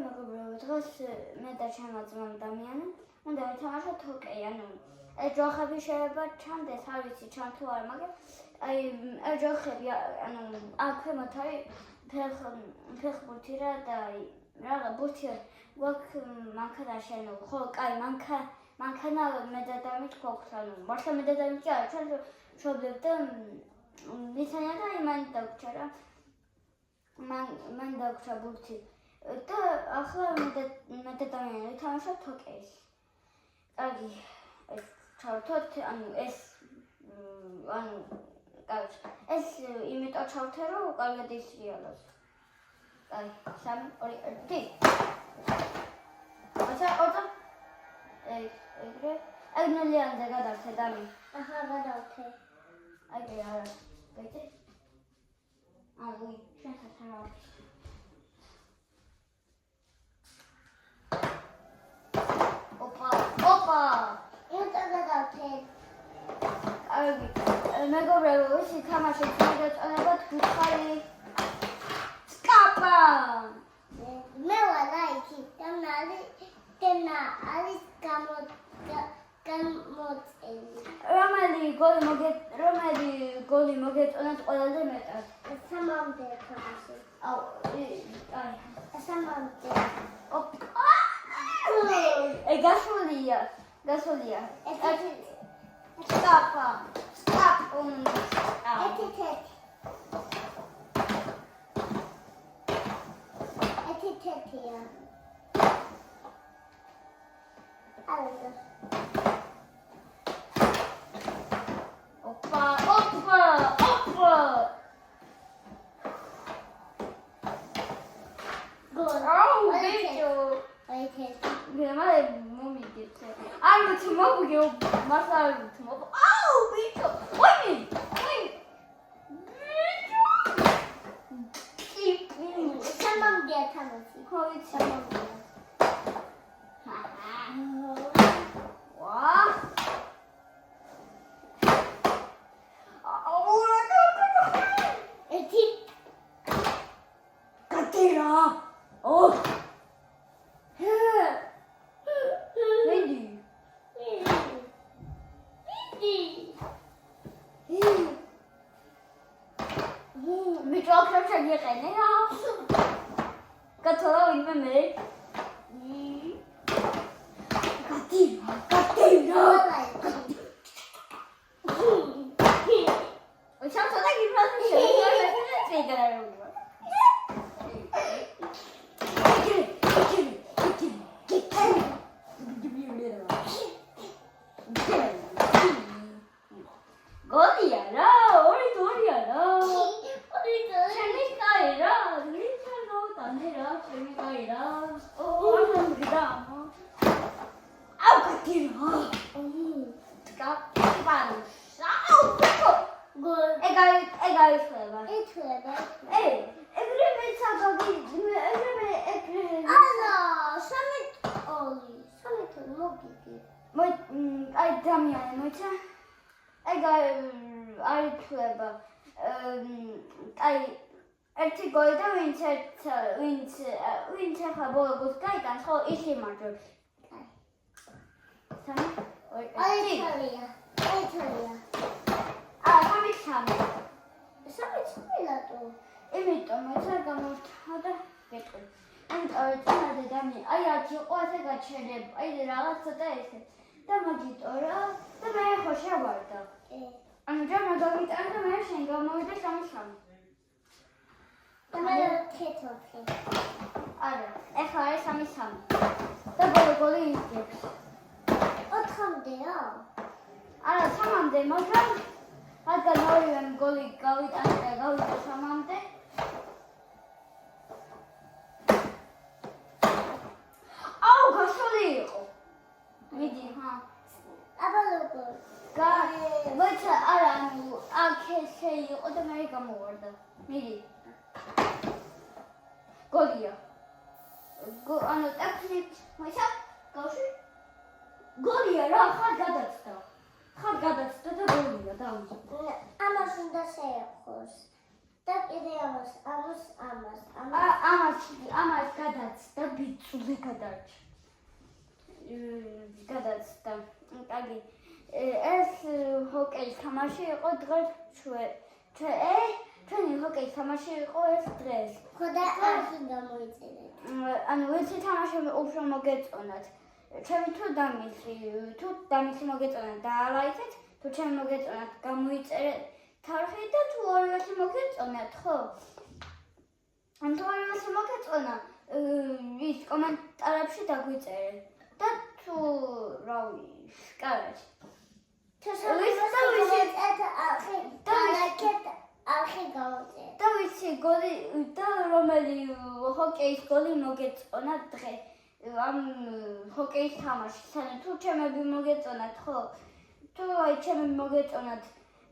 მეგობრებო, დღეს მე და ჩემო ძმამ დამიანე უნდა ვეთამაშოთ ჰოკეი, ანუ ეჯოხები შეიძლება ჩამდეს, არ ვიცი ჩამ თუ არა, მაგრამ აი ეჯოხები, ანუ აქ ქვემოთ არის ფეხბურთი რა და აი რაღა ბურთი გვაქვს მანქანაში, ანუ ხო, კაი, მანქანა მე და დამით გვაქვს, ანუ მართლა მე და დამით კი არა, ჩვენ შობლებთ და მიცანია და იმან დაგვრჩა რა. მან დაგვრჩა ბურთი. და ახლა მე და დამიანე ვთამაშობთ ჰოკეის. კარგი, ეს ჩავთოთ, ანუ ეს იმიტომ ჩავთე, რომ კარგად ისრიალოს. აი, 3, 2, 1. ოცა. ეგრე. აი ნულიანზე გადავთე დამი. აჰა, გადავთე. აი არა. გაიცი? აი, შენსაც არა. Opa! Eta გადავთე. კარგი. მეგობრებო, ისი თამაშით მოგეწონებათ გუხარი. სკაპა! მე ვარ აიქი, დენა არის გამოწელი. რომელი გოლი მოგეწონათ ყველაზე მეტად? 3-მდე თამაში. აუ, აი, 3-მდე. გასულია. Stapa. Ეთითეთია. ალაგა. Opa. გოლ. აუ, ბიჭო. მერე მომიგეთ. არ ვიცი მოგიგე მას არ ვიცი მოგ. აუ ბიჭო. ვაი. ბიჭო. 3-მდე თამაში. ხო ვიცი 3-მდე. ვა. აუ რა. ეთი კატერა. ო Κατσόλα είμαι με. Κατήρα. Ο Σάμσον θα γυρνάσει σε λίγο, δεν θα έκανα ρόλο. Γόλια რა, όρια რა. ერთი გოლი და ვინც ახლა ბოლო გოლს გაიტანს, ხო ის იმარჯვებს. აი თორია. 3 ლატო. იმიტომ მეცა გამოვთხრა და გეტყვი. ამიტომ წინადე დამი, აი აქ იყო ასე გაჩერებ, აი რაღაც ცოტა ესე. და მაგიტო რა, და მე ხო შევარდა. ანუ ჯერ მაგიტან და მე შენ გამოვიდა 3-3. და მე თეთრ. არა, ეხლა არის 3-3. და ბოლო გოლი იდგებს. 4-მდეა? არა, 3-მდე, მაგრამ რადგან ორივემ გოლი გავიტანე და გავიდა 3-მდე. აუ, გასული იყო. მიდი, ჰა. აბა როგორ? მოიცა, არა, ანუ აქ ესე იყო და მე გამოვარდა. მიდი. გოლია. ანუ ტექნიკ, მოიცა, გავში. გოლია რა, ხარ გადაცდა და გოლია დავიწყო. ამას უნდა შეეხოს. და კიდე ამას. ამას გადაცდა ბიჭო. წუთი გადარჩა. გადაცდა. კარგი. ეს ჰოკეის თამაში იყო დღეს ჩვენი ჰოკეის თამაში იყო ეს დღეს. ხოდა არხი გამოიწერეთ. ანუ ვინც თამაშები უფრო მოგეწონათ. ჩემი თუ დამისი მოგეწონათ დაალაიქეთ, თუ ჩემი მოგეწონათ გამოიწერეთ თარხი და თუ ორივე მოგეწონათ, ხო? ან თუ ორივე მოგეწონა, ის კომენტარებში დაგვიწერეთ. და თუ რავი, კარგი. არხი გამოიწერეთ. და ვიცი გოლი და რომელი ჰოკეის გოლი მოგეწონა დღეს. ამ ჰოკეის თამაში, თუ ჩემები მოგეწონათ, ხო? თუ აი ჩემები მოგეწონათ,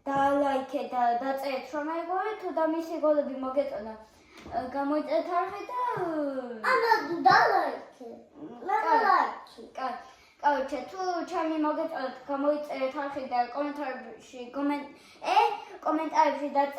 დაალაიქეთ და დაწერეთ რომელი გოლი, თუ დამისი გოლები მოგეწონათ, გამოიწერეთ არხი და ამა დაალაიქე. ლაიქი. კარგი, თუ ჩემი მოგეწონათ, გამოიწერეთ არხი და კომენტარებში დაწერეთ